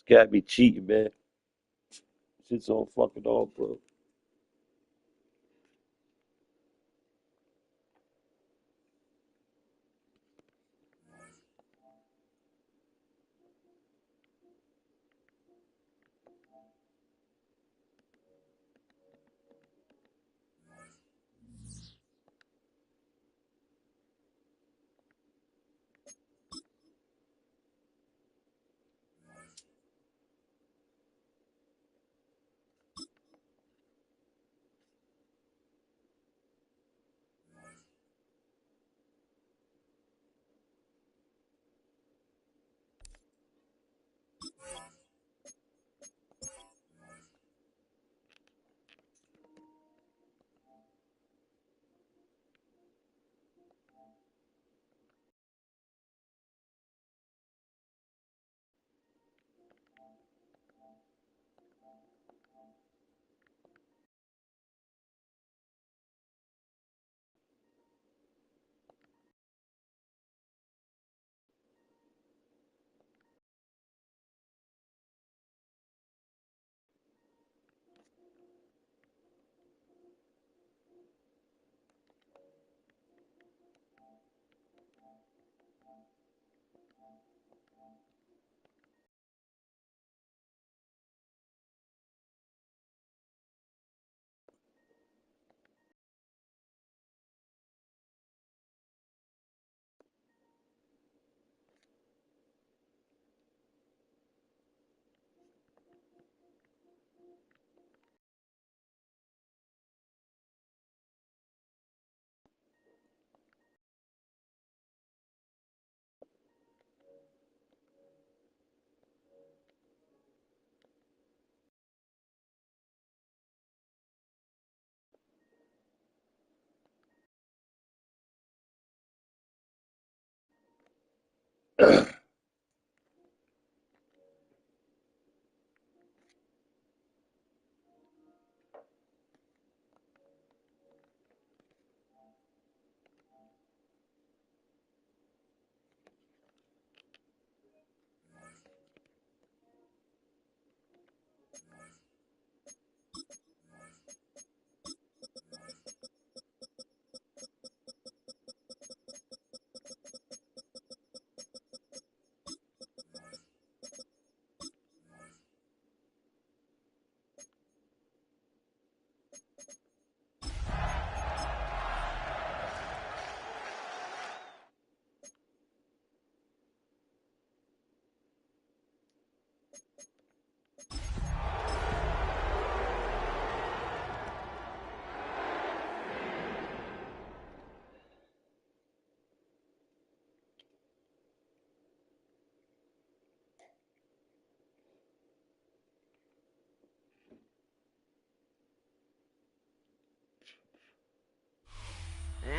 Got me cheating, man. Shit's all fucking off, bro.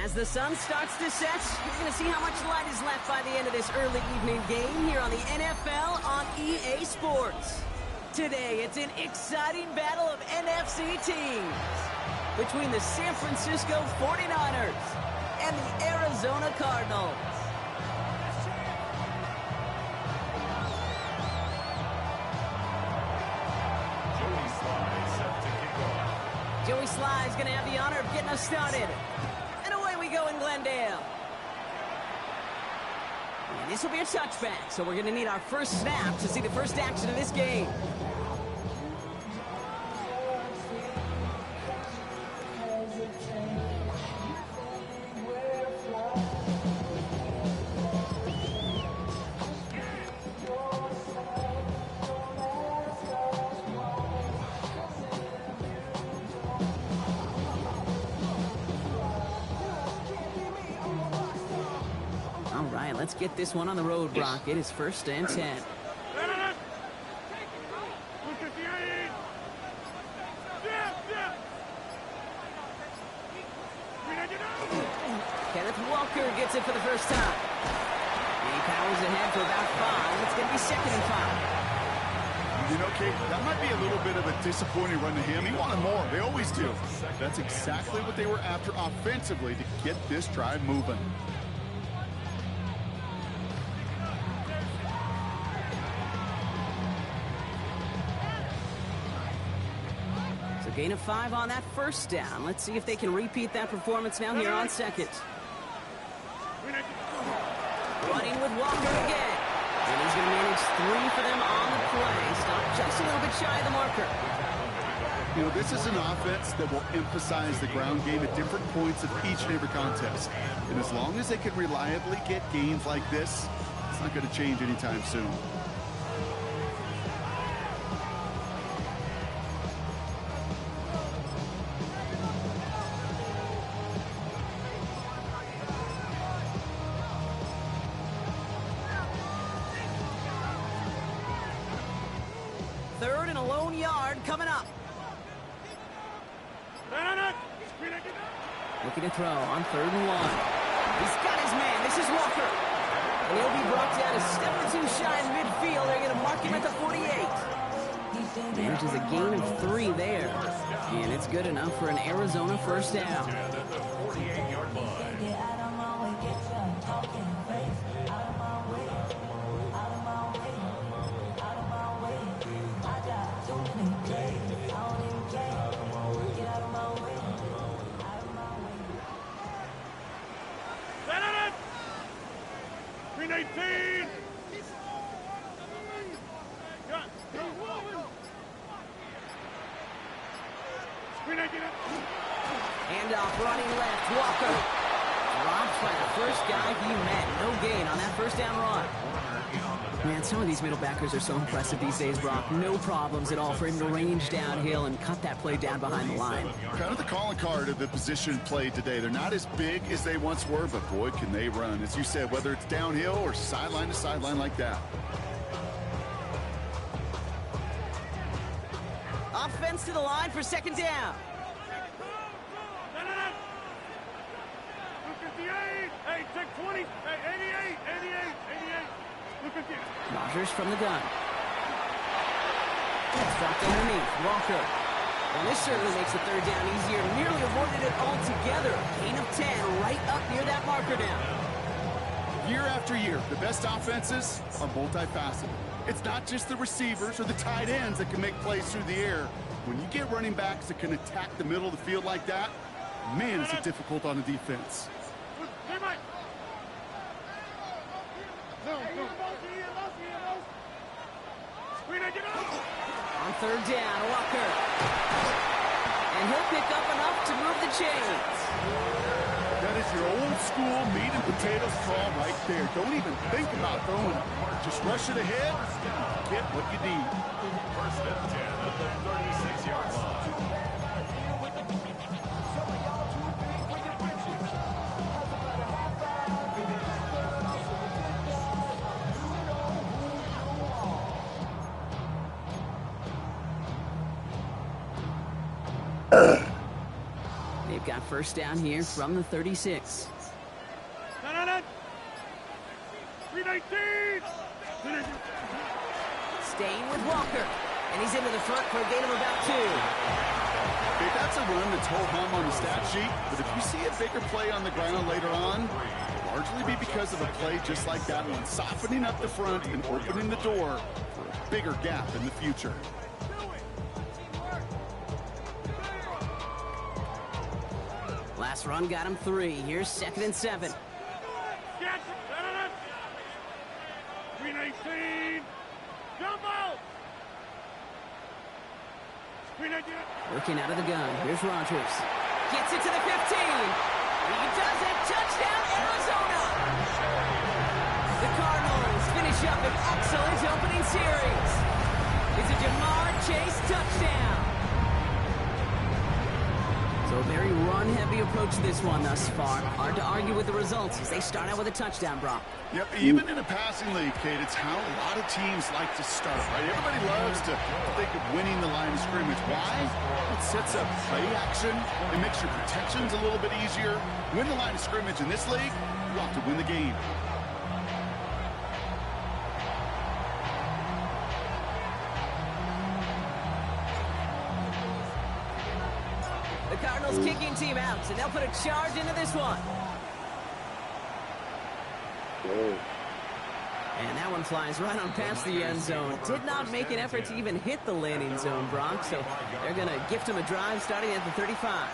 As the sun starts to set, we're going to see how much light is left by the end of this early evening game here on the NFL on EA Sports. Today, it's an exciting battle of NFC teams between the San Francisco 49ers and the Arizona Cardinals. Joey Sly's going to have the honor of getting us started. And away we go in Glendale. And this will be a touchback, so we're going to need our first snap to see the first action of this game. Let's get this one on the road, Brock. It is 1st and 10. Okay, Kenneth Walker gets it for the first time. He powers ahead for about 5. It's going to be 2nd and 5. You know, Kate, that might be a little bit of a disappointing run to him. He wanted more. They always do. That's exactly what they were after offensively to get this drive moving. gain of 5 on that first down. Let's see if they can repeat that performance now here on second. Running with Walker again. And he's going to manage 3 for them on the play. Stop just a little bit shy of the marker. You know, this is an offense that will emphasize the ground game at different points of each and every contest. And as long as they can reliably get gains like this, it's not going to change anytime soon. Third and a lone yard coming up. Looking to throw on 3rd and 1. He's got his man. This is Walker. And he'll be brought down a step or 2 shy in midfield. They're going to mark him at the 48. Manages a gain of 3 there. And it's good enough for an Arizona first down. Handoff running left. Walker dropped by the first guy he met. No gain on that first down run. Man, some of these middle backers are so impressive these days, Brock. No problems at all for him to range downhill and cut that play down behind the line. Kind of the calling card of the position played today. They're not as big as they once were, but boy, can they run. As you said, whether it's downhill or sideline to sideline like that. Offense to the line for second down. Rodgers from the gun. It's dropped underneath. Walker. Well, this certainly makes the 3rd down easier. Nearly avoided it altogether. Gain of 10 right up near that marker now. Year after year, the best offenses are multifaceted. It's not just the receivers or the tight ends that can make plays through the air. When you get running backs that can attack the middle of the field like that, man, is it difficult on the defense. On 3rd down, Walker. And he'll pick up enough to move the chains. That is your old school meat and potatoes call right there. Don't even think about throwing it. Just rush it ahead, get what you need. First and 10 at the 36-yard line. They've got first down here from the 36. Staying with Walker. And he's into the front for a gain of about 2. Okay, that's a run that's ho-hum on the stat sheet, but if you see a bigger play on the ground later on, it'll largely be because of a play just like that one, softening up the front and opening the door for a bigger gap in the future. Last run got him 3. Here's 2nd and 7. Working out of the gun. Here's Rodgers. Gets it to the 15. He does it. Touchdown, Arizona. The Cardinals finish up an excellent opening series. It's a Jamar Chase touchdown. So a very run-heavy approach to this one thus far. Hard to argue with the results as they start out with a touchdown, Brock. Yep, even in a passing league, Kate, it's how a lot of teams like to start, right? Everybody loves to think of winning the line of scrimmage. Why? It sets up play action. It makes your protections a little bit easier. Win the line of scrimmage in this league, you have to win the game. The Cardinals kicking team out, and they'll put a charge into this one. Whoa. And that one flies right on past the end zone. Did not make an effort to even hit the landing zone, Brock. So they're going to gift him a drive starting at the 35.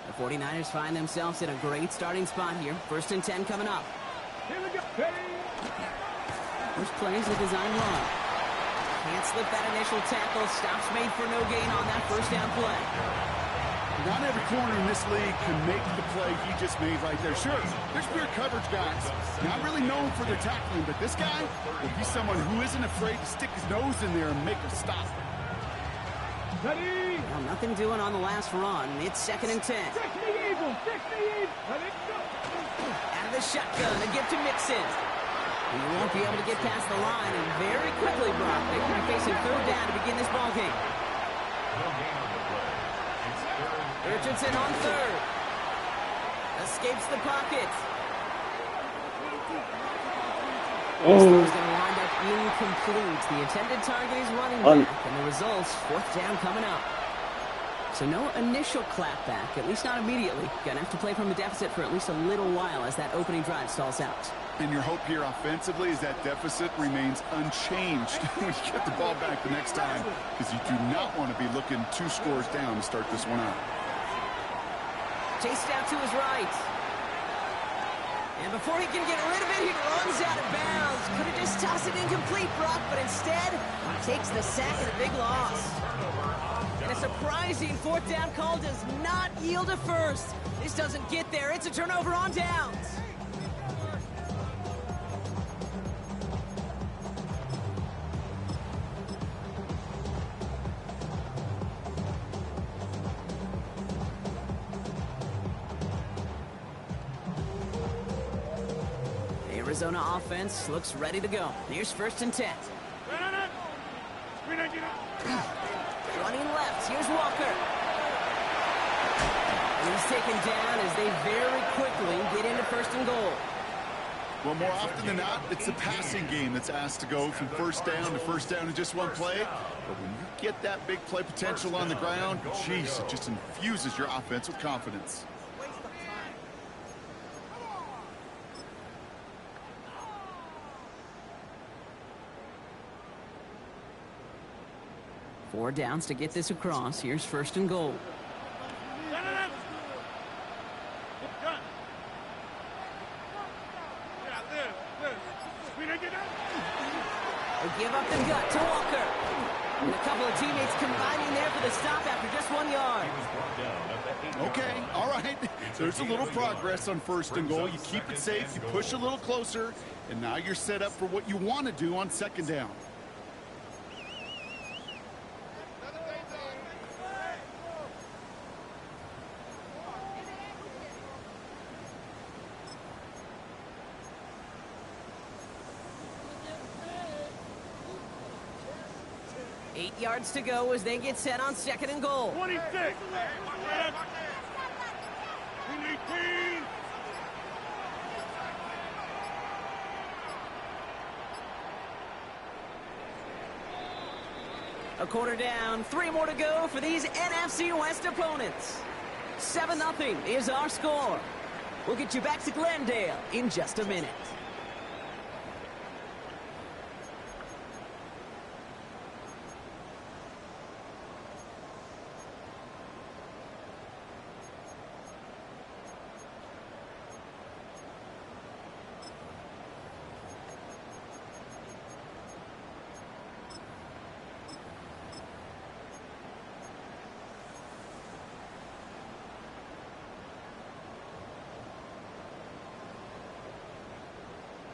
The 49ers find themselves in a great starting spot here. 1st and 10 coming up. Here we go. First play is a design run. Can't slip that initial tackle. Stops made for no gain on that first down play. Not every corner in this league can make the play he just made right there. Sure, there's pure coverage guys. Not really known for their tackling, but this guy will be someone who isn't afraid to stick his nose in there and make a stop. Ready. Well, nothing doing on the last run. It's 2nd and 10. Fix the Eagle. Fix the Eagle. Let it go. Out of the shotgun, a gift to Mixon. He won't be able to get past the line, and very quickly, Brock, they will be facing 3rd down to begin this ball game. Richardson on 3rd. Escapes the pocket. This throw is going to wind up incomplete. The intended target is running back, and the results, 4th down coming up. So no initial clapback, at least not immediately. Going to have to play from a deficit for at least a little while as that opening drive stalls out. And your hope here offensively is that deficit remains unchanged when you get the ball back the next time, because you do not want to be looking 2 scores down to start this one out. Chased out to his right. And before he can get rid of it, he runs out of bounds. Could have just tossed it incomplete, Brock, but instead, takes the sack and a big loss. And a surprising 4th down call does not yield a first. This doesn't get there. It's a turnover on downs. Arizona offense looks ready to go. Here's 1st and 10. Running left, here's Walker. And he's taken down as they very quickly get into 1st and goal. Well, more often than not, it's the passing game that's asked to go from 1st down to 1st down in just one play. But when you get that big play potential on the ground, geez, it just infuses your offense with confidence. Four downs to get this across. Here's 1st and goal. They give up the gut to Walker. And a couple of teammates combining there for the stop after just 1 yard. Okay, all right. There's a little progress on 1st and goal. You keep it safe, you push a little closer, and now you're set up for what you want to do on 2nd down. Eight yards to go as they get set on 2nd and goal. 26. 18. A quarter down, 3 more to go for these NFC West opponents. 7-0 is our score. We'll get you back to Glendale in just a minute.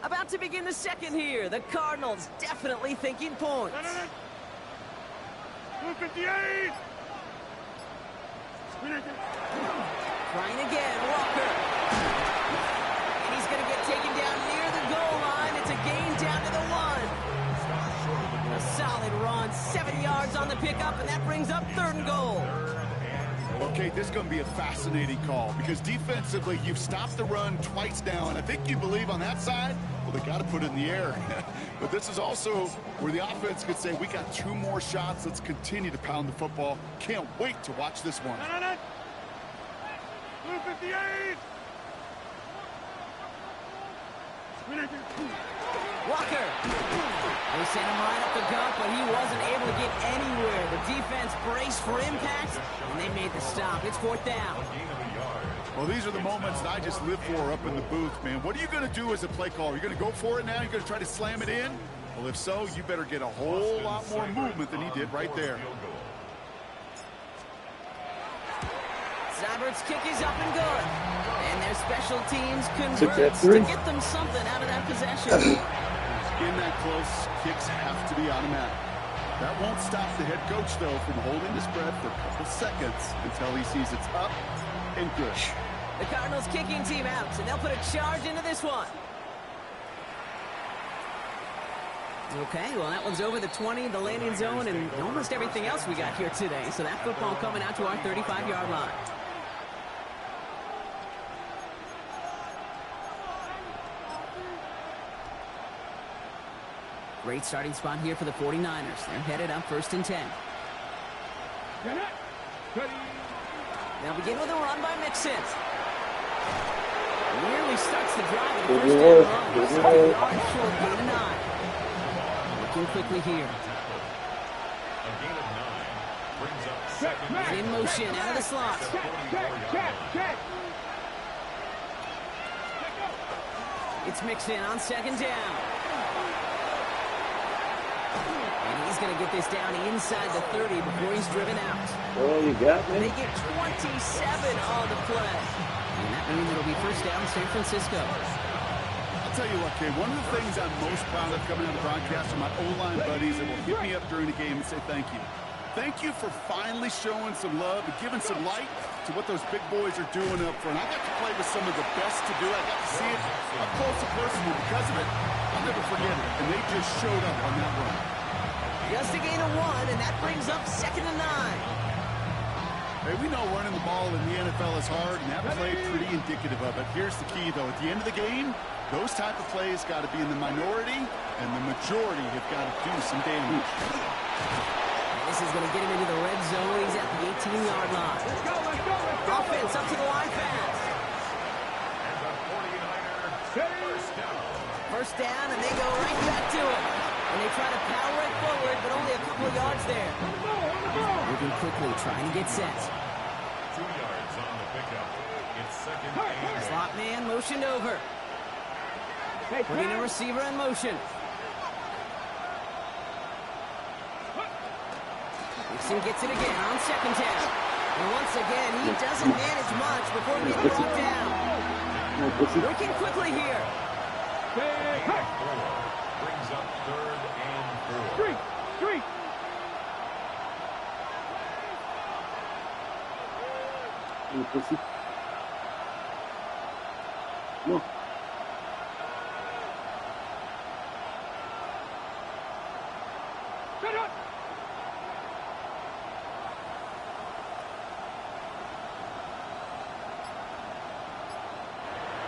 About to begin the 2nd here. The Cardinals definitely thinking points. 258. Trying again, Walker. And he's going to get taken down near the goal line. It's a gain down to the 1. A solid run, 7 yards on the pickup, and that brings up 3rd and goal. Well, Okay, this is going to be a fascinating call because defensively, you've stopped the run twice now, and I think you believe on that side, well, they got to put it in the air. But this is also where the offense could say, we got 2 more shots. Let's continue to pound the football. Can't wait to watch this one. 58! Walker. They sent him right up the gut, but he wasn't able to get anywhere. The defense braced for impact, and they made the stop. It's 4th down. Well, these are the moments that I just live for up in the booth, man. What are you going to do as a play caller? You're going to go for it now? You're going to try to slam it in? Well, if so, you better get a whole lot more movement than he did right there. Seibert's kick is up and good. And their special teams converts to get them something out of that possession. In that close, kicks have to be automatic. That won't stop the head coach, though, from holding the spread for a couple seconds until he sees it's up and good. The Cardinals kicking team out, and they'll put a charge into this one. Okay, well, that one's over the 20, the landing zone, and almost everything else we got here today. So that football coming out to our 35-yard line. Great starting spot here for the 49ers. They're headed up 1st and 10. They'll begin with a run by Mixon. Nearly starts the drive at the first down run. It's 7 yards short, gain of 9. Looking quickly here. A gain of 9 brings up 2nd And in motion out of the slot. It's Mixon on 2nd down. And he's going to get this down inside the 30 before he's driven out. Oh, you got me? They get 27 on the play. And that means it'll be 1st down San Francisco. I'll tell you what, Kay, one of the things I'm most proud of coming out of the broadcast are my O-line buddies that will hit me up during the game and say thank you. Thank you for finally showing some love and giving some light to what those big boys are doing up front. I got to play with some of the best to do it. I got to see it up close and personal. Because of it, I'll never forget it. And they just showed up on that run. Just a gain of 1, and that brings up 2nd and 9. Hey, we know running the ball in the NFL is hard, and that play pretty indicative of it. Here's the key, though. At the end of the game, those type of plays got to be in the minority, and the majority have got to do some damage. And this is going to get him into the red zone. He's at the 18-yard line. Let's go. Offense up to the line pass. And the 49ers, 1st down. 1st down, and they go right back to it. And they try to power it forward, but only a couple of yards there. Moving quickly, trying to get set. 2 yards on the pickup. It's 2nd and Slot man motioned over. Putting a receiver in motion. Mixon gets it again on 2nd down. And once again, he doesn't manage much before being brought down. Working quickly here. brings up 3rd and 4. Street. No.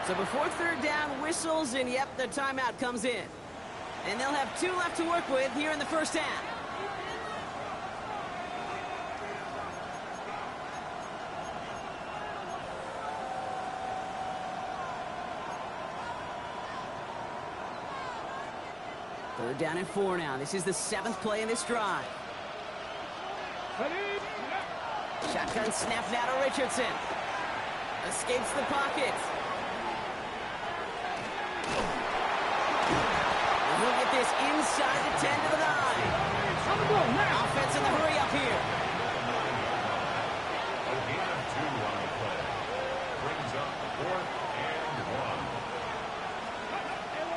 So before 3rd down whistles, and yep, the timeout comes in. And they'll have 2 left to work with here in the 1st half. Third down and 4 now. This is the 7th play in this drive. Shotgun snap now to Richardson. Escapes the pocket. And he'll get this inside the 10 to the 9. Offense in the hurry up here. A gain of 2 on the play. Brings up 4th and 1.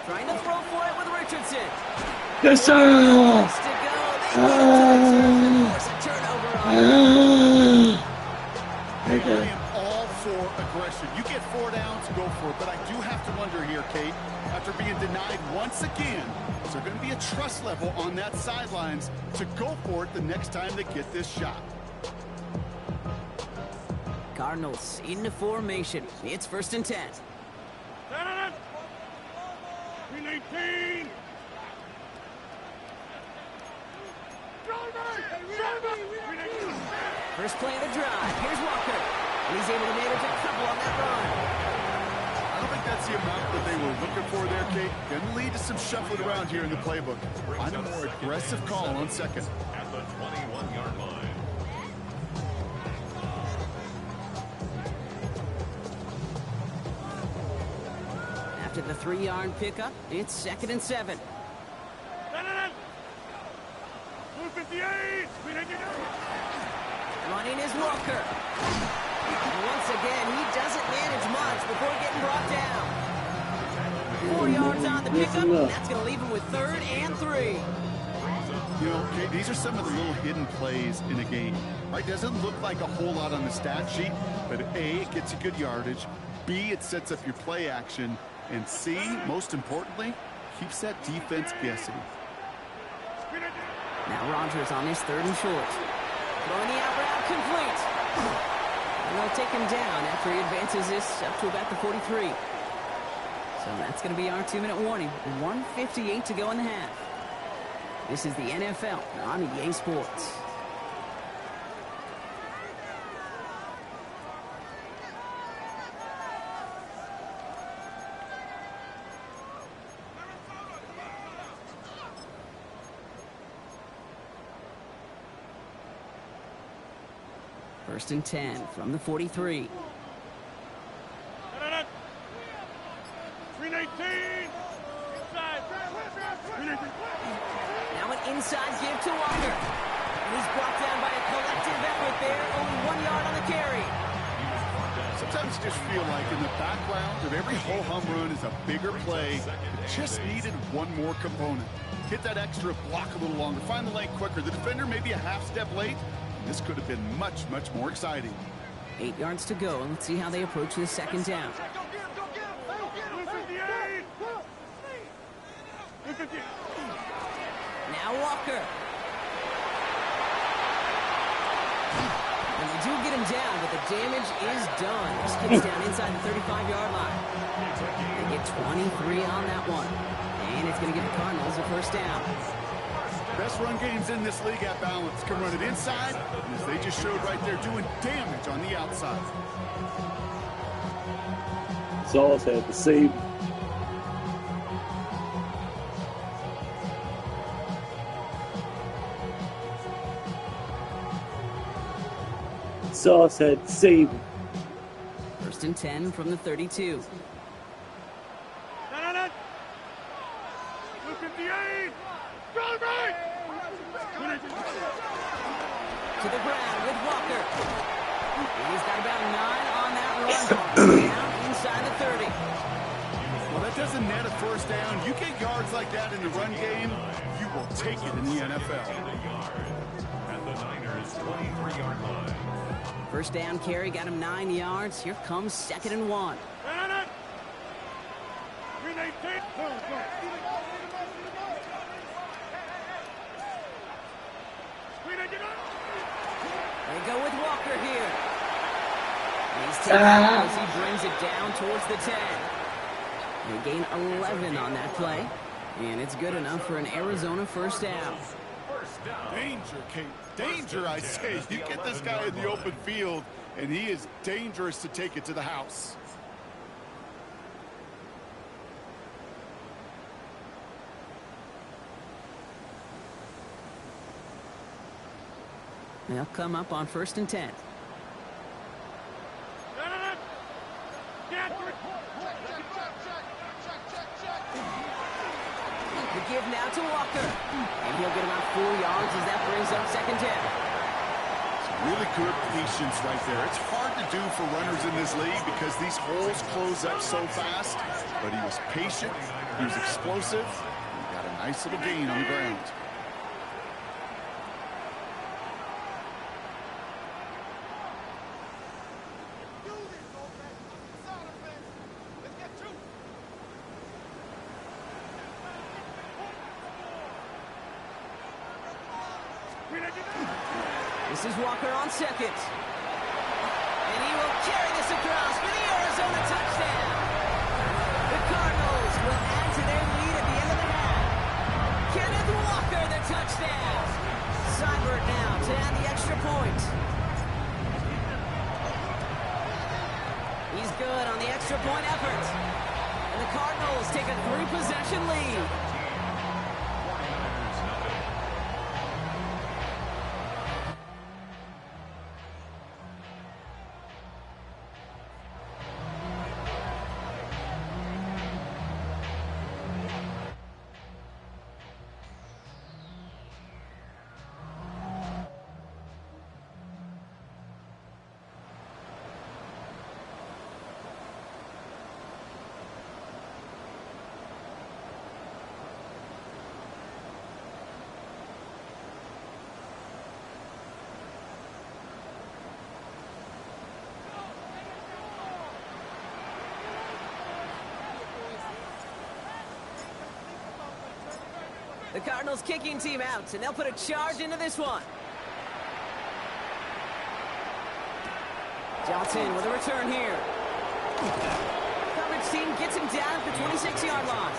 Trying to throw for it with Richardson. Yes, sir. Next to go. They force a turnover on. Hey, I am all for aggression. You get 4 downs, go for it. But I do have to wonder here, Kate, after being denied once again, is there going to be a trust level on that sidelines to go for it the next time they get this shot? Cardinals into formation. It's 1st and 10. 319. First play of the drive. Here's Walker. And he's able to manage a couple on that run. I don't think that's the amount that they were looking for there, Kate. Going to lead to some shuffling around here in the playbook. Find a more aggressive call on second. At the 21-yard line. After the 3-yard pickup, it's 2nd and 7. 258. Running is Walker. And once again, he doesn't manage much before getting brought down. 4 yards on the pickup, and that's going to leave him with 3rd and 3. You know, Kate, these are some of the little hidden plays in a game. Right? Doesn't look like a whole lot on the stat sheet, but A, it gets you good yardage. B, it sets up your play action. And C, most importantly, keeps that defense guessing. Now Rodgers on his 3rd and short. Throwing the out route complete. And they'll take him down after he advances this up to about the 43. So that's going to be our 2-minute warning. 1:58 to go in the half. This is the NFL on EA Sports. First and 10 from the 43. 319. Now an inside give to Walker. And he's brought down by a collective effort there. Only 1 yard on the carry. Sometimes you just feel like in the background of every ho-hum run is a bigger play. It just needed one more component. Hit that extra block a little longer. Find the lane quicker. The defender maybe a half step late. This could have been much, much more exciting. 8 yards to go, and let's see how they approach this 2nd down. Now Walker. And they do get him down, but the damage is done. This kid's down inside the 35-yard line. They get 23 on that one. And it's going to give the Cardinals a 1st down. Best run games in this league at balance. Can run it inside, and as they just showed right there, doing damage on the outside. Sauce had to save. Sauce had to save. 1st and 10 from the 32. 258. To the ground with Walker. And he's got about 9 on that run. Down inside the 30. Well, that doesn't net a 1st down. You get yards like that in the run game, you will take it in the NFL. At the Niners' 23-yard line. 1st down carry got him 9 yards. Here comes 2nd and 1. 319. They go with Walker here. And he's taken out as he brings it down towards the 10. They gain 11 on that play. And it's good enough for an Arizona 1st down. Danger, Kate. Danger, I say. You get this guy in the open field, and he is dangerous to take it to the house. They'll come up on 1st and 10. The give now to Walker. And he'll get about 4 yards as that brings up 2nd down. Really good patience right there. It's hard to do for runners in this league because these holes close up so fast. But he was patient. He was explosive. He got a nice little gain on the ground. This is Walker on 2nd. And he will carry this across for the Arizona touchdown. The Cardinals will add to their lead at the end of the half. Kenneth Walker, the touchdown. Seibert now to add the extra point. He's good on the extra point effort. And the Cardinals take a 3-possession lead. The Cardinals kicking team out, and they'll put a charge into this one. Johnson with a return here. Coverage team gets him down at the 26-yard line.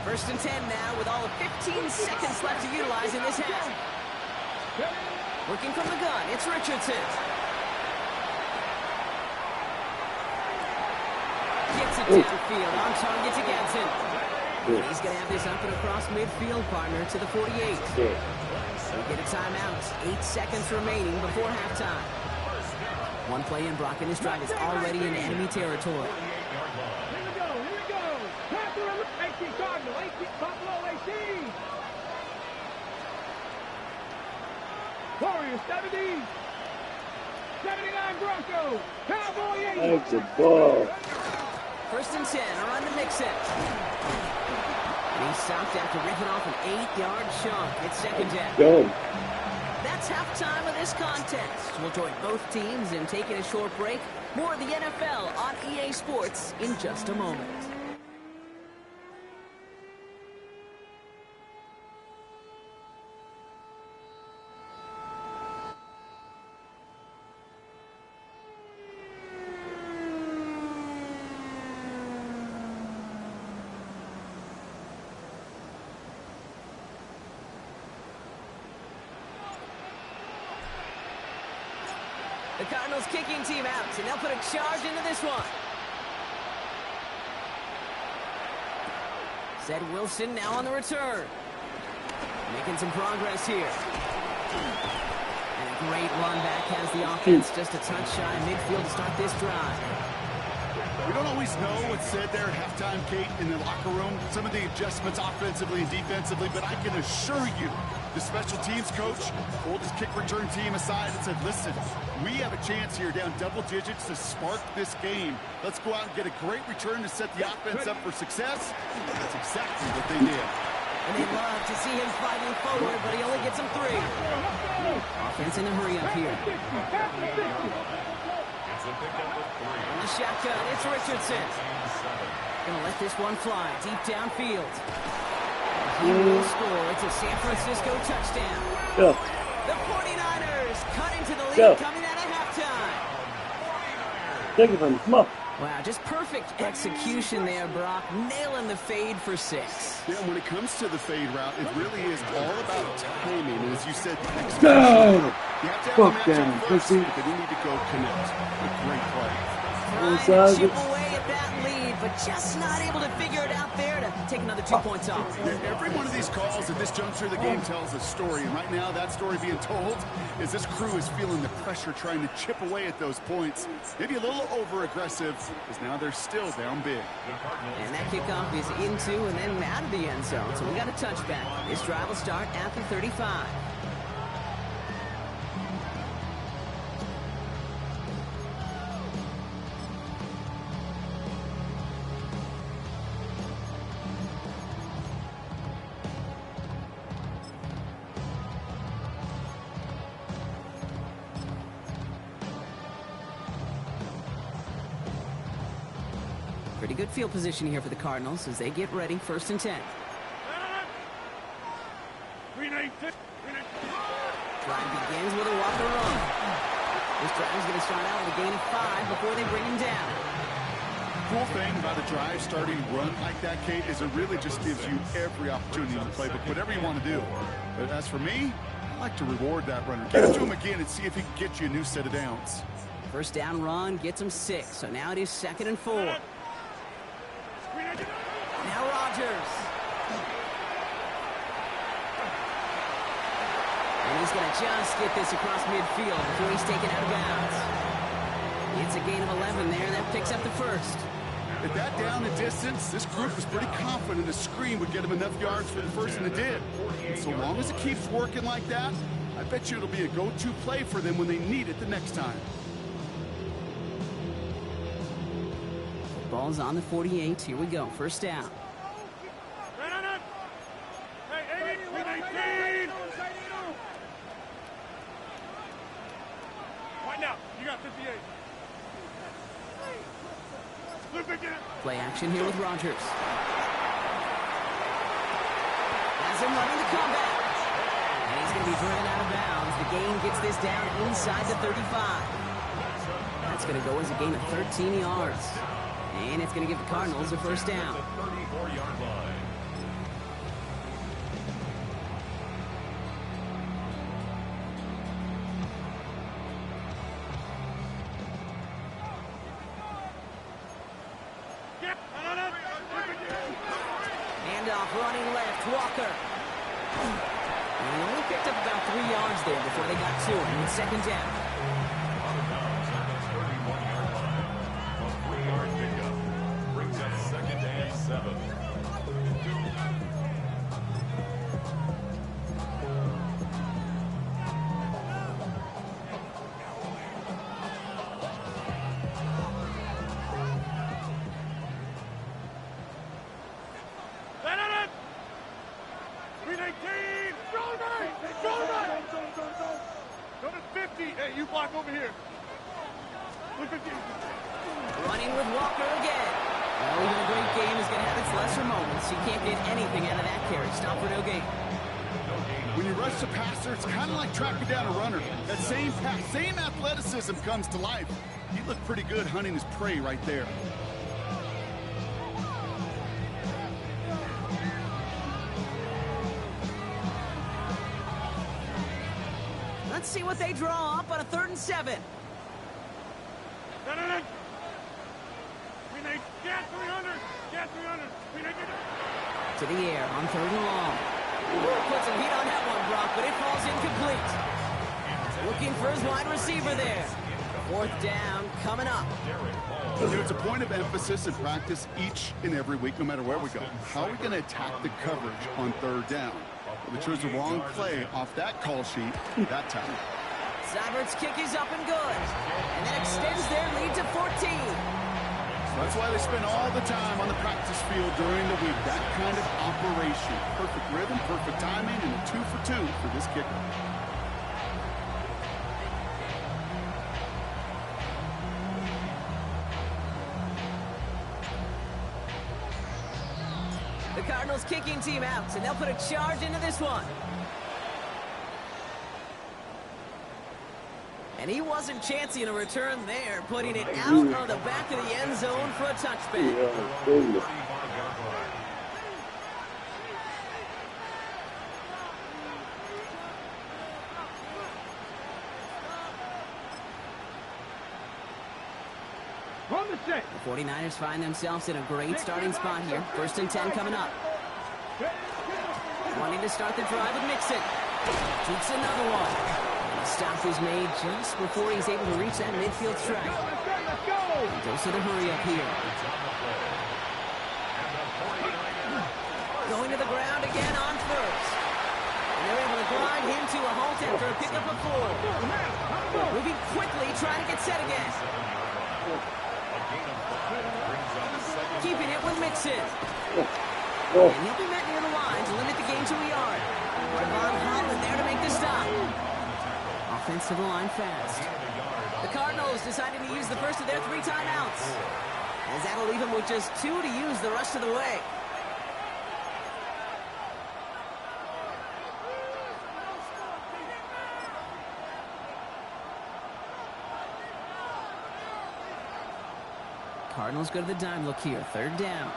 First and 10 now with all of 15 seconds left to utilize in this half. Working from the gun, it's Richardson. Gets it downfield, on target to Ganson. He's going to have this up and across midfield, partner, to the 48. We get a timeout. 8 seconds remaining before halftime. One play in, Brock, and his drive is already in enemy territory. Here we go. Panther and AC Cardinal, AC Buffalo, AC. Warriors 70, 79 Broncos, Cowboy 80. That's the ball. First and 10, around to Mixon. And he's stopped after ripping off an 8-yard chunk. It's second down. Go. That's halftime of this contest. We'll join both teams in taking a short break. More of the NFL on EA Sports in just a moment. The Cardinals kicking team out, and they'll put a charge into this one. Zed Wilson now on the return. Making some progress here. And a great run back has the offense just a touch shy midfield to start this drive. We don't always know what's said there at halftime, Kate, in the locker room. Some of the adjustments offensively and defensively, but I can assure you, the special teams coach pulled his kick return team aside and said, listen, we have a chance here down double digits to spark this game. Let's go out and get a great return to set the offense up for success. That's exactly what they did. And they love to see him fighting forward, but he only gets them 3. Offense in a hurry up here. On the shotgun, it's Richardson. Gonna let this one fly deep downfield. He will score. It's a San Francisco touchdown. Go. The 49ers cut into the lead Go. coming out of halftime. Take it from him. Come on. Wow, just perfect execution there, Brock. Nailing the fade for 6. Yeah, when it comes to the fade route, it really is all about timing. And as you said, execution. Go. You have to have Fuck the them, matchup first, pussy. but then you need to go connect. A great play. Trying to chip away at that lead, but just not able to figure it out there to take another 2 points off. Every one of these calls at this juncture of the game tells a story. And right now, that story being told is this crew is feeling the pressure trying to chip away at those points. Maybe a little over-aggressive, because now they're still down big. And that kickoff is into and then out of the end zone. So we got a touchback. This drive will start at the 35. Pretty good field position here for the Cardinals as they get ready, 1st and 10. Drive begins with a Walker run. This drive is going to start out with a gain of 5 before they bring him down. Cool thing about a drive starting run like that, Kate, is it really just gives you every opportunity in the playbook, whatever you want to do. But as for me, I like to reward that runner. Give it to him again and see if he can get you a new set of downs. 1st down run gets him 6, so now it is 2nd and 4. Now Rodgers. And he's going to just get this across midfield before he's taken out of bounds. It's a gain of 11 there, and that picks up the 1st. At that down and distance, this group was pretty confident a screen would get him enough yards for the 1st, and it did. And so long as it keeps working like that, I bet you it'll be a go-to play for them when they need it the next time. Ball's on the 48. Here we go. 1st down. Play action here with Rodgers. Has him running the comeback. And he's going to be driven out of bounds. The gain gets this down inside the 35. That's going to go as a gain of 13 yards. And it's going to give the Cardinals a 1st down. 34-yard line. Handoff running left, Walker. And he only picked up about 3 yards there before they got to him. 2nd down. On the bounce at the 31-yard line. A 3-yard pickup brings up 2nd and 7. Running with Walker again. Well, even a great game is going to have its lesser moments. You can't get anything out of that carry. Stop for no gain. When you rush the passer, it's kind of like tracking down a runner. That same pass, same athleticism comes to life. He looked pretty good hunting his prey right there. Let's see what they draw up on a 3rd and 7. To the air on 3rd and long. Put some heat on that one, Brock, but it falls incomplete. Looking for his wide receiver there. 4th down coming up. It's a point of emphasis in practice each and every week, no matter where we go. How are we going to attack the coverage on 3rd down? Well, they chose the wrong play off that call sheet that time. Seibert's kick is up and good. And that extends their lead to 14. That's why they spend all the time on the practice field during the week. That kind of operation. Perfect rhythm, perfect timing, and a 2 for 2 for this kicker. The Cardinals kicking team out, and they'll put a charge into this one. And he wasn't chancing a return there, putting it out on the back of the end zone for a touchback. The 49ers find themselves in a great starting spot here. 1st and 10 coming up. Wanting to start the drive with Mixon. Shoots another one. The stop is made just before he's able to reach that midfield strike. Goes to the hurry up here. Going to the ground again on 1st. And they're able to grind him to a halt after a pickup of 4. Moving quickly, trying to get set again. Keeping it with Mixon. And he'll be met near the line to limit the gain to a yard. Von Holland there to make the stop. Offensive line fast. The Cardinals deciding to use the first of their 3 timeouts. As that'll leave him with just 2 to use the rest of the way. Cardinals go to the dime look here. 3rd down.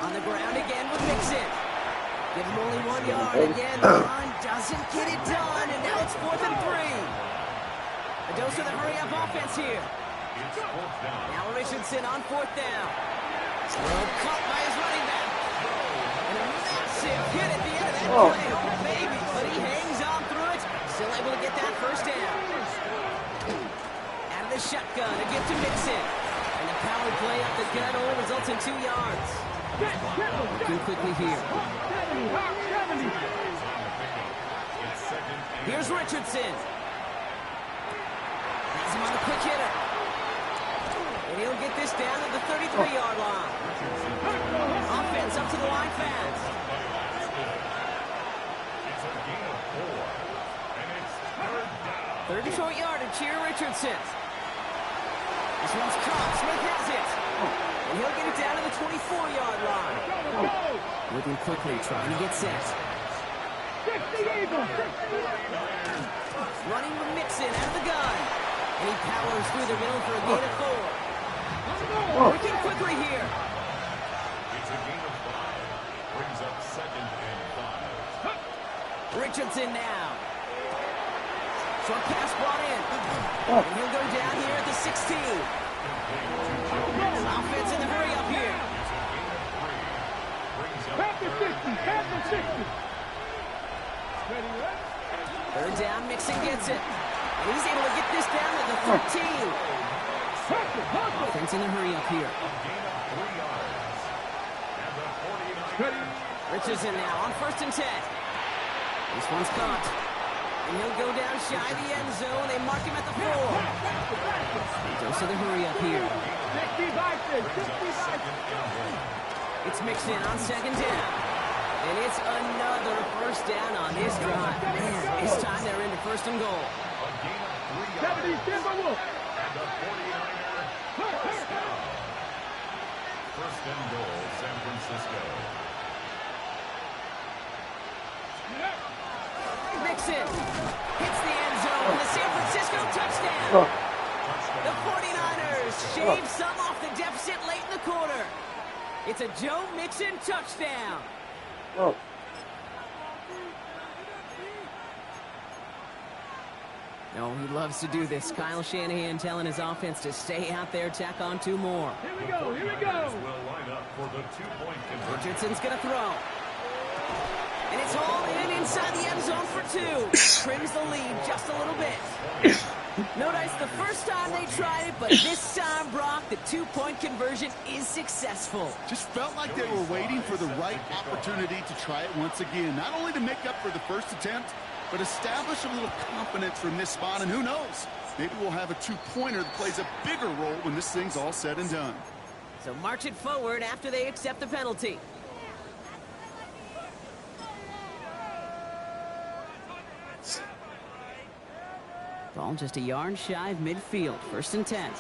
On the ground again with Mixon. Give him only 1 yard. Again, the run doesn't get it done. And now it's 4th and 3. A dose of the hurry-up offense here. Now Richardson on 4th down. Well, caught by his running back. And a massive hit at the end of that play. Oh, baby. But he hangs on through it. Still able to get that 1st down. Out of the shotgun, a gift to Mixon. And the power play up the gut only results in 2 yards. Looking quickly here. Here's Richardson. Has him on the quick hitter. And he'll get this down to the 33-yard line. Offense up to the line fast. 3rd and short yardage here, Richardson. This one's caught. Smith has it. And he'll get it down to the 24-yard line. Moving quickly, trying to get set. Running with Mixon out of the gun. And he powers through the middle for a gain of 4. Working quickly here. It's a gain of 5. Brings up 2nd and 5. Richardson now. Short pass brought in. And he'll go down here at the 16. Offense in the hurry up here. Pass the 60. Pass the 60. 3rd down, Mixon gets it. And he's able to get this down to the 13. Offense in the hurry up here. Richardson now on 1st and 10. This one's caught. And he'll go down shy of the end zone. They mark him at the 4. Dose of the hurry up here. It's Mixon on 2nd down. And it's another 1st down on this drive. Man, this time they're into 1st and goal. 70, Timberwolf. And the 49er first down. 1st and goal, San Francisco. Mixon hits the end zone. The San Francisco touchdown. The 49ers shave some off the deficit late in the quarter. It's a Joe Mixon touchdown. No, he loves to do this. Kyle Shanahan telling his offense to stay out there, tack on 2 more. Here we go. Here we go. Will line up for the 2-point conversion. Richardson's going to throw. And it's all in inside the end zone for 2. Trims the lead just a little bit. No dice the first time they tried it, but this time, Brock, the 2-point conversion is successful. Just felt like they were waiting for the right opportunity to try it once again. Not only to make up for the first attempt, but establish a little confidence from this spot. And who knows, maybe we'll have a 2-pointer that plays a bigger role when this thing's all said and done. So march it forward after they accept the penalty. Ball just a yard shy of midfield. 1st and 10.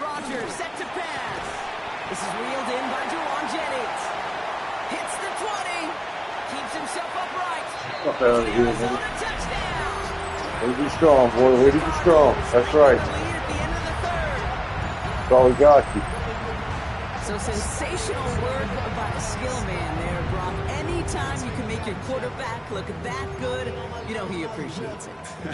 Rodgers set to pass. This is reeled in by Juwan Jennings. Hits the 20. Keeps himself upright. Arizona touchdown. Way to be strong, boy. Way to be strong. That's right. Lead at the end of the 3rd. That's all we got you. So sensational work by the skill man there, Brock. Anytime you can make your quarterback look that good, you know he appreciates it.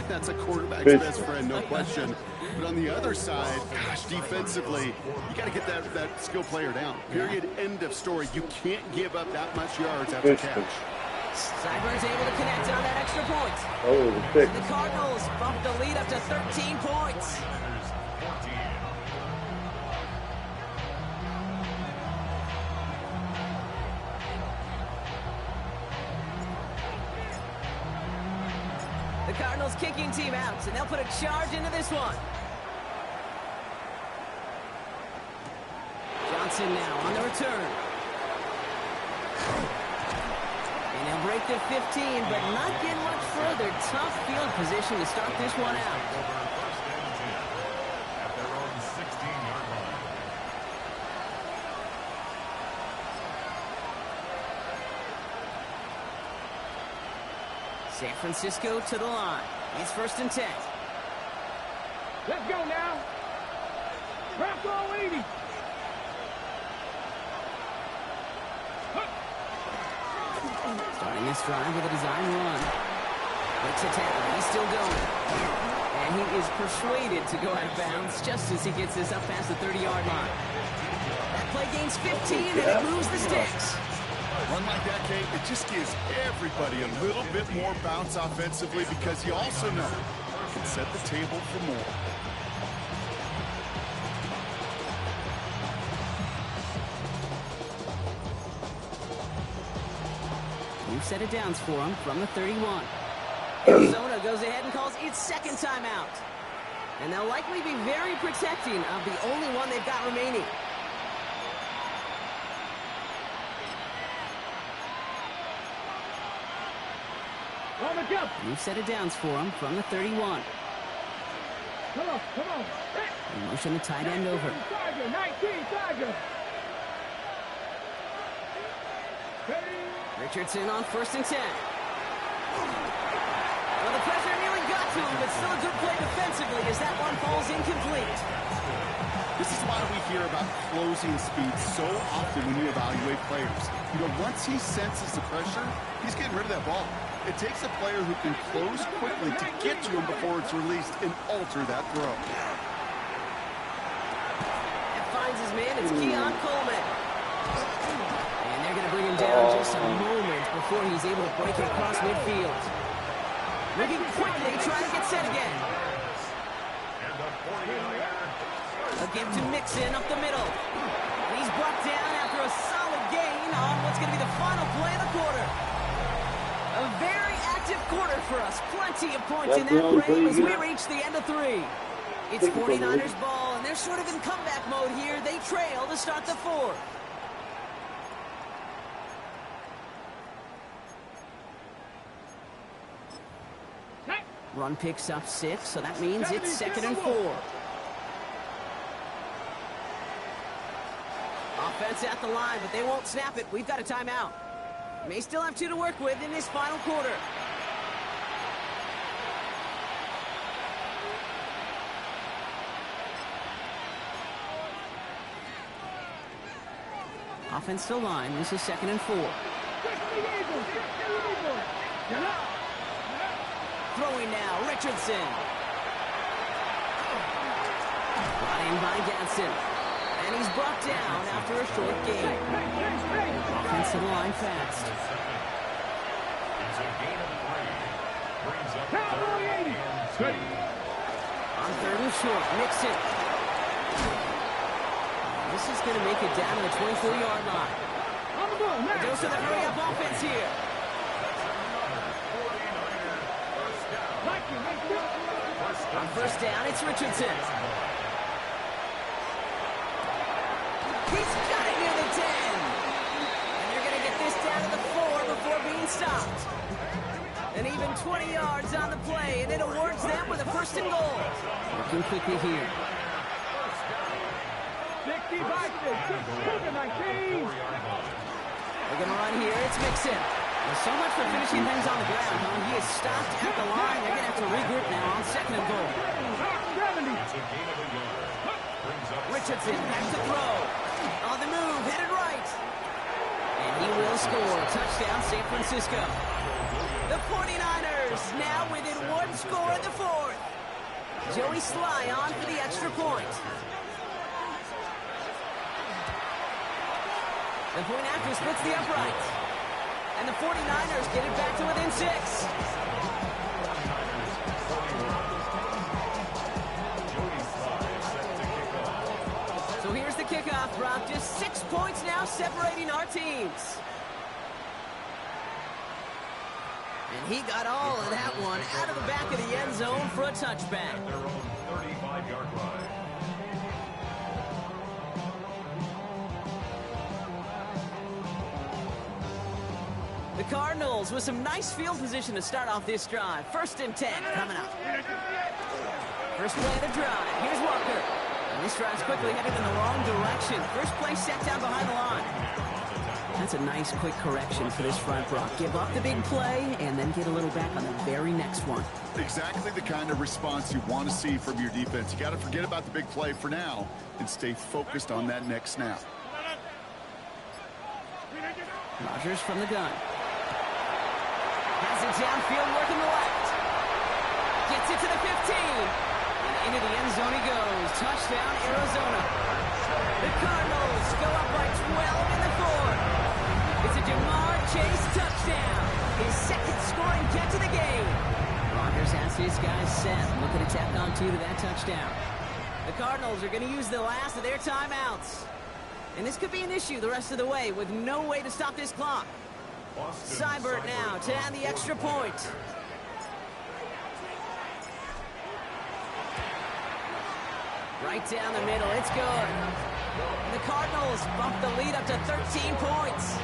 That's a quarterback's best friend, no question. But on the other side, gosh, defensively, you got to get that skill player down. Period, end of story. You can't give up that much yards after catch. Cyburn's able to connect on that extra point. Oh, the pick. The Cardinals bump the lead up to 13 points. The Cardinals kicking team out, and they'll put a charge into this one. Johnson now on the return. they'll break the 15, but not get much further. Tough field position to start this one out. First and 10 at their own 16-yard line. San Francisco to the line. It's first and 10. Let's go now. Wrap all 80. Starting this drive with a design run. Breaks a tackle. He's still going. And he is persuaded to go out of bounds just as he gets this up past the 30-yard line. That play gains 15, and it moves the sticks. Run like that, Kate, it just gives everybody a little bit more bounce offensively because you also know it can set the table for more. New set of downs for him from the 31. Arizona goes ahead and calls its second timeout. And they'll likely be very protecting of the only one they've got remaining. On the jump. New set of downs for him from the 31. Come on, come on. They motion the tight end over. 19, Tiger. Richardson on first and 10. Well, the pressure nearly got to him, but still a good play defensively as that one falls incomplete. This is why we hear about closing speed so often when you evaluate players. You know, once he senses the pressure, he's getting rid of that ball. It takes a player who can close quickly to get to him before it's released and alter that throw. And finds his man. It's Keon Coleman. And they're going to bring him down just a moment before he's able to break it across midfield. Looking quickly, trying to get set again. A give to Mixon up the middle. And he's brought down after a solid gain on what's going to be the final play of the quarter. A very active quarter for us. Plenty of points in that frame as we reach the end of 3. It's 49ers ball, and they're sort of in comeback mode here. They trail to start the 4th. Run picks up 6, so that means it's second and 4. Offense at the line, but they won't snap it. We've got a timeout. May still have 2 to work with in this final quarter. Offense still line. This is second and 4. Throwing now, Richardson. Brought in by Gadsden. And he's brought down after a short gain. Offensive line fast. It's a gain of 3. Brings up Cowboy 80. On third and short, Mixon. This is going to make it down to the 24-yard line. On the ball, A dose of the hurry-up offense here. On first down, it's Richardson. He's got it near the 10. And they're going to get this down to the 4 before being stopped. And even 20 yards on the play, and it awards them with a first and goal. Working quickly here. 60 by 6, 19. They're going to run here. It's Mixon. Well, so much for finishing things on the ground. He is stopped at the line. They're going to have to regroup now on second and goal. 70. Richardson back to throw. On the move, hit it right. And he will score. Touchdown, San Francisco. The 49ers now within 1 score in the 4th. Joey Sly on for the extra point. The point after splits the uprights. And the 49ers get it back to within 6. So here's the kickoff, Brock. Just 6 points now separating our teams. And he got all of that one out of the back of the end zone for a touchback. Their own 35-yard line. The Cardinals with some nice field position to start off this drive. 1st and 10 coming up. First play of the drive. Here's Walker. And this drive's quickly headed in the wrong direction. First play set down behind the line. That's a nice quick correction for this front, Brock. Give up the big play and then get a little back on the very next one. Exactly the kind of response you want to see from your defense. You got to forget about the big play for now and stay focused on that next snap. Rodgers from the gun. Has it downfield, working the left. Gets it to the 15. And into the end zone he goes. Touchdown, Arizona. The Cardinals go up by 12 in the 4th. It's a Jamar Chase touchdown. His 2nd scoring catch of the game. Rodgers has his guys set. Looking to tack on 2 to that touchdown. The Cardinals are going to use the last of their timeouts. And this could be an issue the rest of the way with no way to stop this clock. Seibert now to add the extra point. Right down the middle, it's good. And the Cardinals bump the lead up to 13 points. 34,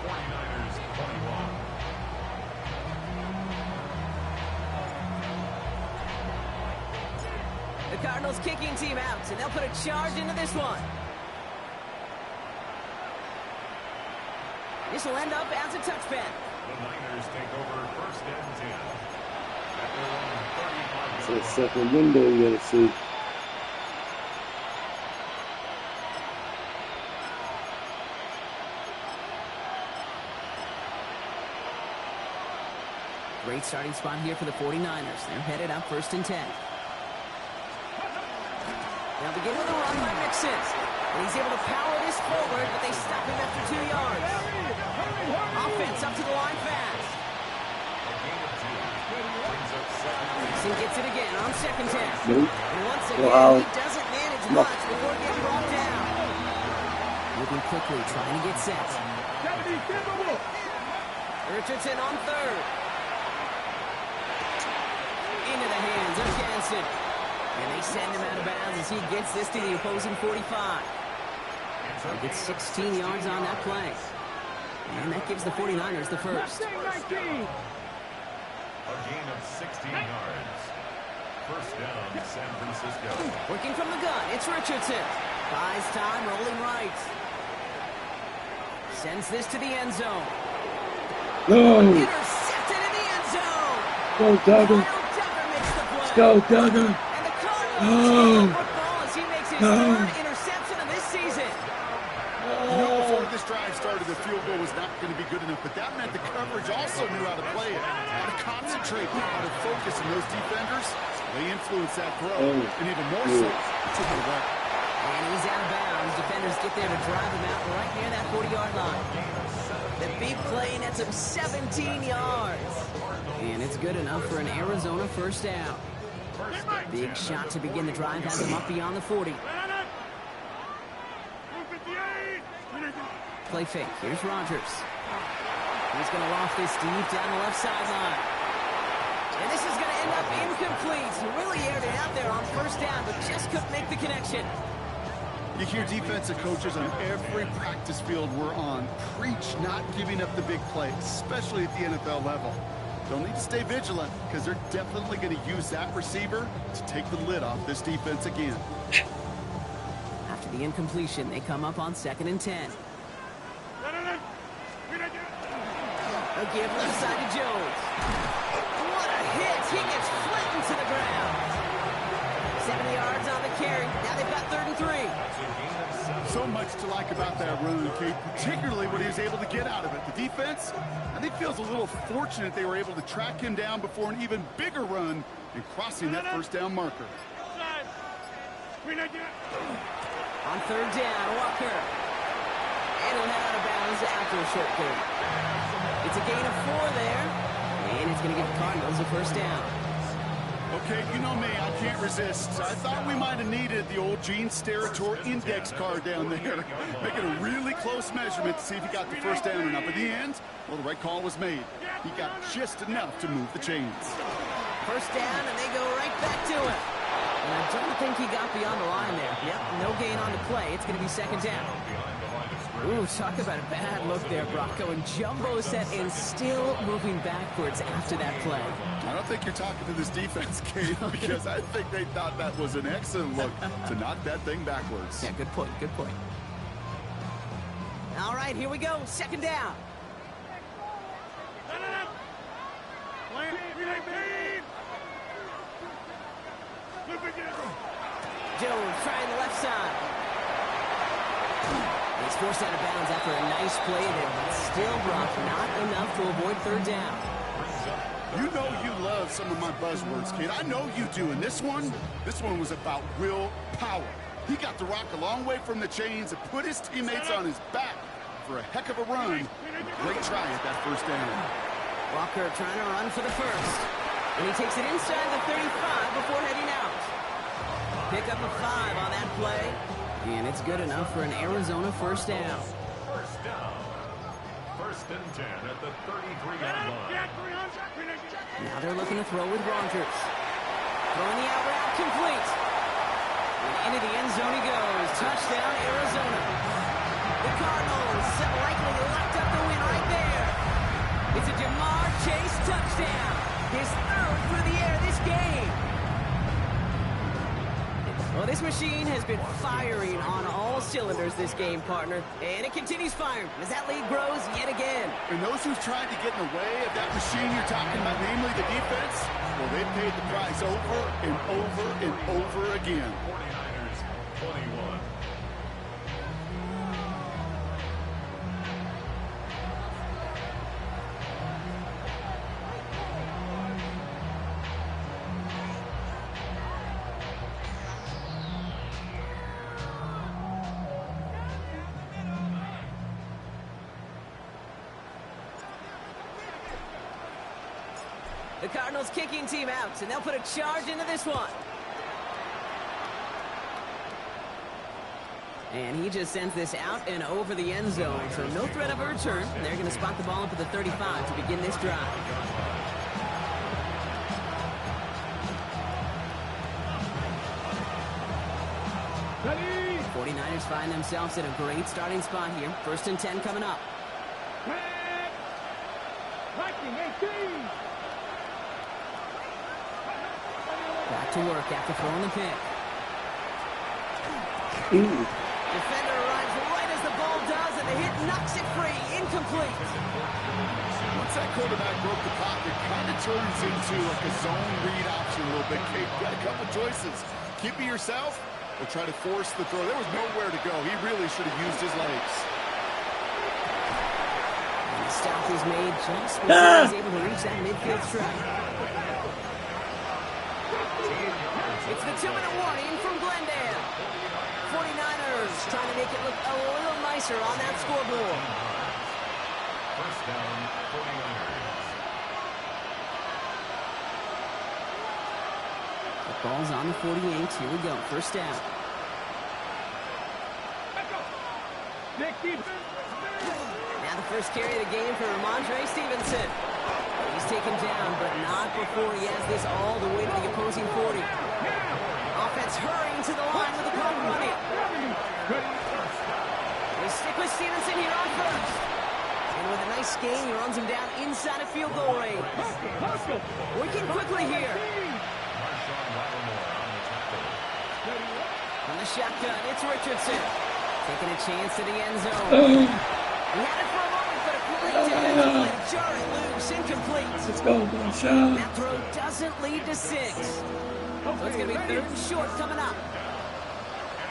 49ers 21. The Cardinals kicking team out, and they'll put a charge into this one. This will end up as a touchback. The Niners take over 1st and 10. At their own 35. It's that second window you gotta see. Great starting spot here for the 49ers. They're headed up 1st and 10. They'll begin with a run by Mixon. And he's able to power this forward, but they stop him after 2 yards. Offense up to the line fast. Mixon gets it again on 2nd and 10. Nope. And once again, Wow. he doesn't manage much before getting brought down. Moving quickly, trying to get set. Richardson on 3rd. Into the hands of Jansen. And they send him out of bounds as he gets this to the opposing 45. He gets 16 yards on that play. And that gives the 49ers the first. A gain of 16 yards. 1st down, San Francisco. Working from the gun, it's Richardson. Buys time, rolling right. Sends this to the end zone. No! Intercepted in the end zone. Go, Duggan! Kyle Duggar makes the play. Let's go, Duggan! And the Cardinals No. take the football as he makes his No. 3rd interception of this season. You know, before this drive started, the field goal was not going to be good enough, but that meant the coverage also knew how to play it, how to concentrate, how to focus, and those defenders, they influenced that throw, and even more so, took it away. And he's out of bounds. Defenders get there to drive him out right near that 40-yard line. The big play nets him 17 yards. And it's good enough for an Arizona 1st down. Big shot to begin the drive has him up beyond the 40. Play fake. Here's Rodgers. He's going to loft this deep down the left sideline. And this is going to end up incomplete. He really aired it out there on 1st down, but just couldn't make the connection. You hear defensive coaches on every practice field we're on preach not giving up the big play, especially at the NFL level. They'll need to stay vigilant because they're definitely going to use that receiver to take the lid off this defense again. After the incompletion, they come up on 2nd and 10. A give left side to Jones. What a hit! He gets flattened to the ground. 70 yards on the carry. Now they've got 3rd and 3. So much to like about that run, Kate, particularly what he was able to get out of it. The defense, I think, feels a little fortunate they were able to track him down before an even bigger run and crossing that 1st down marker. On 3rd down, Walker. And he'll head out of bounds after a short gain. It's a gain of 4 there. And it's going to give the Cardinals a 1st down. Okay, you know me, I can't resist. I thought we might have needed the old Gene Steratore index card down there. Making a really close measurement to see if he got the 1st down or not. But in the end, well, the right call was made. He got just enough to move the chains. 1st down, and they go right back to it. And I don't think he got beyond the line there. Yep, no gain on the play. It's going to be 2nd down. Ooh, talk about a bad look there, Brock. Going jumbo set and still moving backwards after that play. I don't think you're talking to this defense, Kate, because I think they thought that was an excellent look to knock that thing backwards. Yeah, good point, good point. All right, here we go. Second down. Jones trying the left side. He's forced out of bounds after a nice play there, but still, Brock, not enough to avoid third down. You know you love some of my buzzwords, kid. I know you do. And this one was about real power. He got the rock a long way from the chains and put his teammates on his back for a heck of a run. Great try at that first down. Walker trying to run for the first. And he takes it inside the 35 before heading out. Pick up a 5 on that play. And it's good enough for an Arizona first down. First down. First and 10 at the 33-yard line. Now they're looking to throw with Rogers. Throwing the out route complete. And into the end zone he goes. Touchdown, Arizona. The Cardinals have likely locked up the win right there. It's a Jamar Chase touchdown. His third through the air this game. Well, this machine has been firing on all cylinders this game, partner. And it continues firing as that lead grows yet again. And those who've tried to get in the way of that machine you're talking about, namely the defense, well, they paid the price over and over and over again. 49ers 21. The Cardinals kicking team out, and they'll put a charge into this one. And he just sends this out and over the end zone, so no threat of a return. They're going to spot the ball up at the 35 to begin this drive. Ready? 49ers find themselves in a great starting spot here. First and 10 coming up. Back. Liking 18. Back to work after throwing the pick. Ooh. Defender arrives right as the ball does, and the hit knocks it free. Incomplete. Once that quarterback broke the pocket, it kind of turns into like a zone read option a little bit. Kate, you got a couple choices. Keep it yourself or try to force the throw. There was nowhere to go. He really should have used his legs. And the stop is made just before he's able to reach that midfield strike. It's the 2-minute warning from Glendale. 49ers trying to make it look a little nicer on that scoreboard. First down, 49ers. The ball's on the 48. Here we go. First down. Nick Stevens. Now the first carry of the game for Ramondre Stevenson. He's taken down, but not before he has this all the way to the opposing 40. Offense hurrying to the line with the clock running. They stick with Stevenson here on first. And with a nice gain, he runs him down inside of field goal range. Working quickly here. From the shotgun, it's Richardson. Taking a chance to the end zone. He had it for a moment, but a great defensive play. Jarring loose, incomplete. Let's go, Blanchard. That throw doesn't lead to 6. So it's going to be third and short coming up.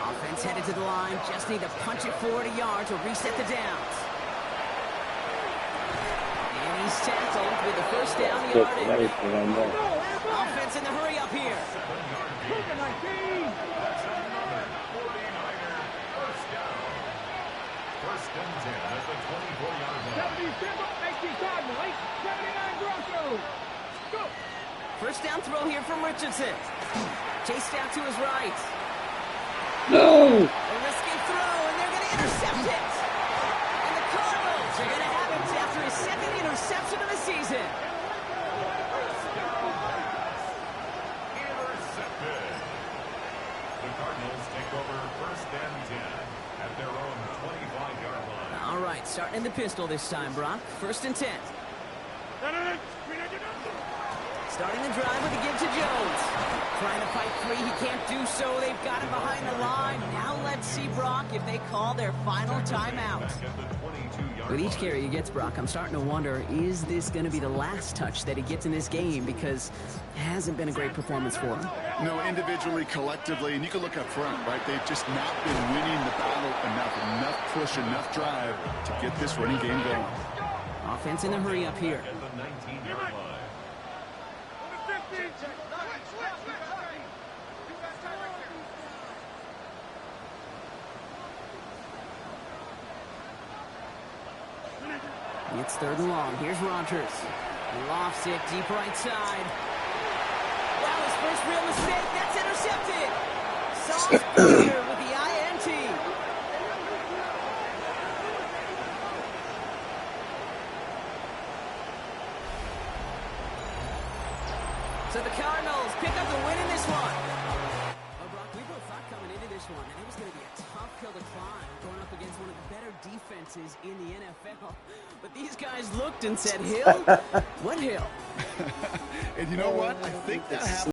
Offense headed to the line. Just need to punch it forward a yard to reset the downs. And he's tackled with the first down yardage. Offense in the hurry up here. First and 10 at the 24-yard line. 79 Broncos. Go. First down throw here from Richardson. Chased out to his right. No! A risky throw, and they're going to intercept it. And the Cardinals are going to have it after his second interception of the season. Intercepted. The Cardinals take over first and 10 at their own 25-yard line. Starting in the pistol this time, Brock. 1st and 10. Starting the drive with a give to Jones. Trying to fight free. He can't do so. They've got him behind the line. Now let's see, Brock, if they call their final timeout. With each carry he gets, Brock, I'm starting to wonder, is this going to be the last touch that he gets in this game? Because it hasn't been a great performance for him. No, individually, collectively, and you can look up front, right? They've just not been winning the battle enough push, enough drive to get this running game going. Offense in a hurry up here. It's 3rd and long. Here's Rodgers. Lofts it deep right side. That was first real mistake. That's intercepted. Sauce Gardner with the INT. So the Cardinals pick up the win in this one. Oh, Brock, we both thought coming into this one that it was going to be a tough hill to climb, going up against one of the better defenses in the NFL. But these guys looked and said, Hill? What hill? And you know what? I think that happened.